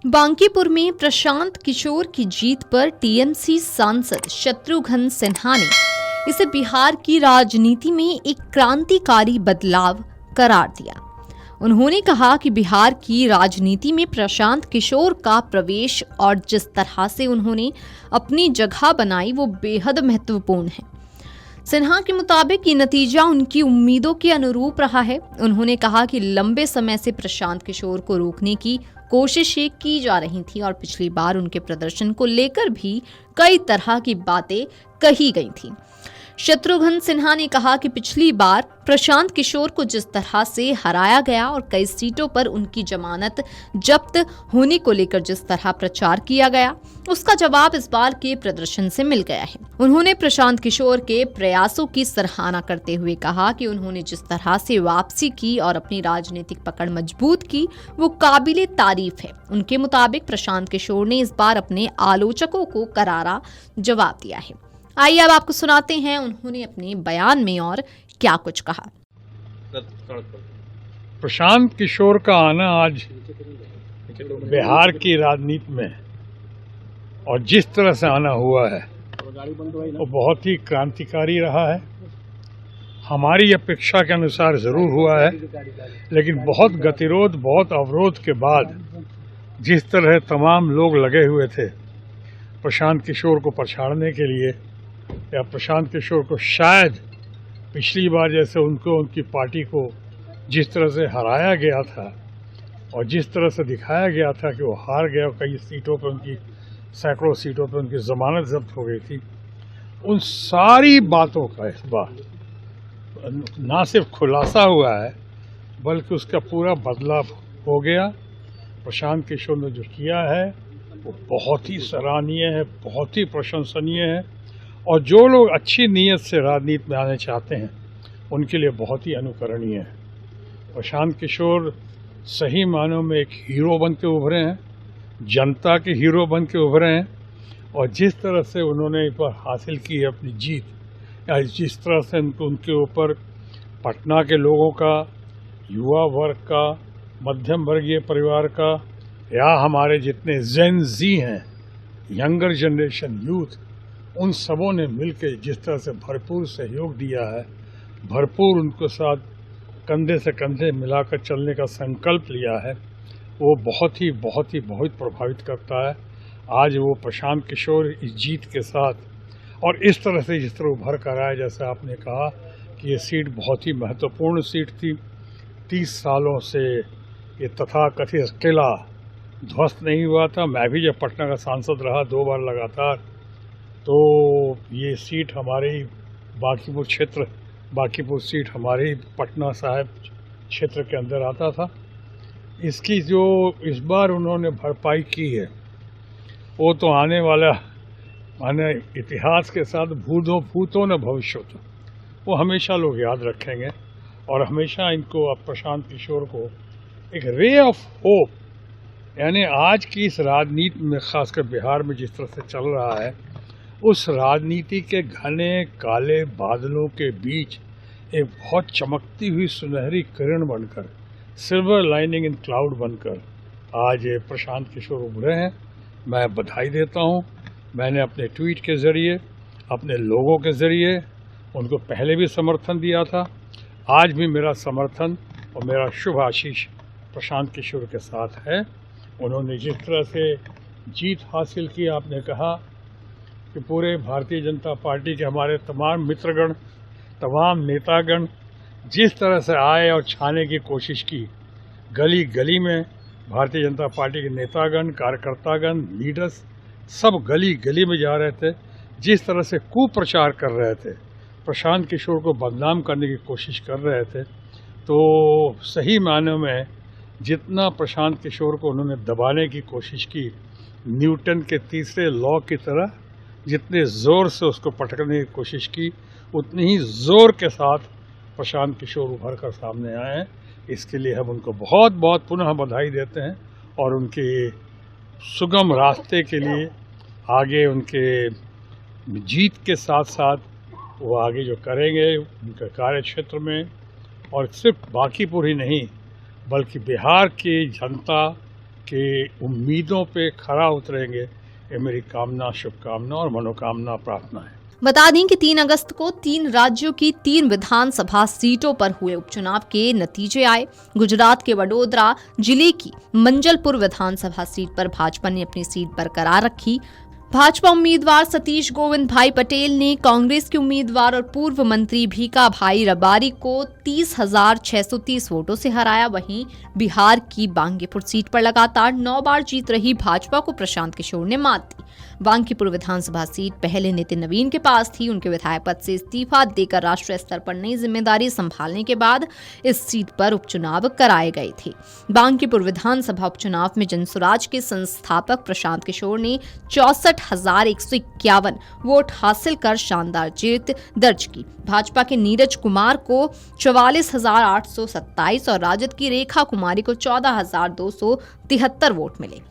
बांकीपुर में प्रशांत किशोर की जीत पर टीएमसी सांसद शत्रुघ्न सिन्हा ने इसे बिहार की राजनीति में एक क्रांतिकारी बदलाव करार दिया। उन्होंने कहा कि बिहार की राजनीति में प्रशांत किशोर का प्रवेश और जिस तरह से उन्होंने अपनी जगह बनाई वो बेहद महत्वपूर्ण है। सिन्हा के मुताबिक ये नतीजा उनकी उम्मीदों के अनुरूप रहा है। उन्होंने कहा कि लंबे समय से प्रशांत किशोर को रोकने की कोशिशें की जा रही थी और पिछली बार उनके प्रदर्शन को लेकर भी कई तरह की बातें कही गई थी। शत्रुघ्न सिन्हा ने कहा कि पिछली बार प्रशांत किशोर को जिस तरह से हराया गया और कई सीटों पर उनकी जमानत जब्त होने को लेकर जिस तरह प्रचार किया गया, उसका जवाब इस बार के प्रदर्शन से मिल गया है। उन्होंने प्रशांत किशोर के प्रयासों की सराहना करते हुए कहा कि उन्होंने जिस तरह से वापसी की और अपनी राजनीतिक पकड़ मजबूत की, वो काबिले तारीफ है। उनके मुताबिक प्रशांत किशोर ने इस बार अपने आलोचकों को करारा जवाब दिया है। आइए अब आपको सुनाते हैं उन्होंने अपने बयान में और क्या कुछ कहा। प्रशांत किशोर का आना आज बिहार की राजनीति में और जिस तरह से आना हुआ है वो बहुत ही क्रांतिकारी रहा है। हमारी अपेक्षा के अनुसार जरूर हुआ है, लेकिन बहुत गतिरोध, बहुत अवरोध के बाद जिस तरह तमाम लोग लगे हुए थे प्रशांत किशोर को पछाड़ने के लिए, या प्रशांत किशोर को शायद पिछली बार जैसे उनको उनकी पार्टी को जिस तरह से हराया गया था और जिस तरह से दिखाया गया था कि वो हार गया, कई सीटों पर उनकी, सैकड़ों सीटों पर उनकी जमानत जब्त हो गई थी, उन सारी बातों का इस बार ना सिर्फ खुलासा हुआ है बल्कि उसका पूरा बदलाव हो गया। प्रशांत किशोर ने जो किया है वो बहुत ही सराहनीय है, बहुत ही प्रशंसनीय है और जो लोग अच्छी नीयत से राजनीति में आने चाहते हैं उनके लिए बहुत ही अनुकरणीय है। प्रशांत किशोर सही मानों में एक हीरो बन के उभरे हैं, जनता के हीरो बन के उभरे हैं और जिस तरह से उन्होंने इस पर हासिल की है अपनी जीत, या जिस तरह से उनके ऊपर पटना के लोगों का, युवा वर्ग का, मध्यम वर्गीय परिवार का, या हमारे जितने जेन जी हैं, यंगर जनरेशन यूथ, उन सबों ने मिलकर जिस तरह से भरपूर सहयोग दिया है, भरपूर उनको साथ कंधे से कंधे मिलाकर चलने का संकल्प लिया है, वो बहुत प्रभावित करता है। आज वो प्रशांत किशोर इस जीत के साथ और इस तरह से जिस तरह उभर कर आए, जैसे आपने कहा कि ये सीट बहुत ही महत्वपूर्ण सीट थी। 30 सालों से ये तथाकथित किला ध्वस्त नहीं हुआ था। मैं भी जब पटना का सांसद रहा 2 बार लगातार, तो ये सीट हमारी बांकीपुर सीट हमारे पटना साहिब क्षेत्र के अंदर आता था। इसकी जो इस बार उन्होंने भरपाई की है वो तो आने वाला इतिहास के साथ भूतों न भविष्यों, वो हमेशा लोग याद रखेंगे और हमेशा इनको, अब प्रशांत किशोर को एक रे ऑफ होप, यानी आज की इस राजनीति में खासकर बिहार में जिस तरह से चल रहा है, उस राजनीति के घने काले बादलों के बीच एक बहुत चमकती हुई सुनहरी किरण बनकर, सिल्वर लाइनिंग इन क्लाउड बनकर आज प्रशांत किशोर उभरे हैं। मैं बधाई देता हूं। मैंने अपने ट्वीट के ज़रिए, अपने लोगों के ज़रिए उनको पहले भी समर्थन दिया था। आज भी मेरा समर्थन और मेरा शुभ आशीष प्रशांत किशोर के साथ है। उन्होंने जिस तरह से जीत हासिल की, आपने कहा कि पूरे भारतीय जनता पार्टी के हमारे तमाम मित्रगण, तमाम नेतागण जिस तरह से आए और छाने की कोशिश की, गली गली में भारतीय जनता पार्टी के नेतागण, कार्यकर्तागण, लीडर्स सब गली गली में जा रहे थे, जिस तरह से कुप्रचार कर रहे थे, प्रशांत किशोर को बदनाम करने की कोशिश कर रहे थे, तो सही मायनों में जितना प्रशांत किशोर को उन्होंने दबाने की कोशिश की, न्यूटन के तीसरे लॉ की तरह जितने ज़ोर से उसको पटकने की कोशिश की, उतनी ही ज़ोर के साथ प्रशांत किशोर उभर कर सामने आए हैं। इसके लिए हम उनको बहुत बहुत पुनः बधाई देते हैं और उनके सुगम रास्ते के लिए, आगे उनके जीत के साथ साथ वो आगे जो करेंगे उनके कार्य क्षेत्र में, और सिर्फ बांकीपुर ही नहीं बल्कि बिहार की जनता, के उम्मीदों पे खरा उतरेंगे, ये मेरी कामना, शुभकामना और मनोकामना, प्रार्थना है। बता दें कि 3 अगस्त को 3 राज्यों की 3 विधानसभा सीटों पर हुए उपचुनाव के नतीजे आए। गुजरात के वडोदरा जिले की मंजलपुर विधानसभा सीट पर भाजपा ने अपनी सीट बरकरार रखी। भाजपा उम्मीदवार सतीश गोविंद भाई पटेल ने कांग्रेस के उम्मीदवार और पूर्व मंत्री भीखा भाई रबारी को 30,630 वोटों से हराया। वहीं बिहार की बांकीपुर सीट पर लगातार 9 बार जीत रही भाजपा को प्रशांत किशोर ने मात दी। बांकीपुर विधानसभा सीट पहले नितिन नवीन के पास थी। उनके विधायक पद से इस्तीफा देकर राष्ट्रीय स्तर पर नई जिम्मेदारी संभालने के बाद इस सीट पर उपचुनाव कराए गए थे। बांकीपुर विधानसभा उपचुनाव में जनसुराज के संस्थापक प्रशांत किशोर ने 64,151 वोट हासिल कर शानदार जीत दर्ज की। भाजपा के नीरज कुमार को 44,827 और राजद की रेखा कुमारी को 14,273 वोट मिले।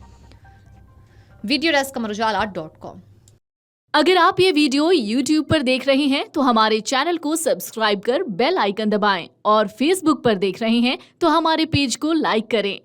वीडियो डेस्क अमरउजाला.com। अगर आप ये वीडियो YouTube पर देख रहे हैं तो हमारे चैनल को सब्सक्राइब कर बेल आइकन दबाएं और Facebook पर देख रहे हैं तो हमारे पेज को लाइक करें।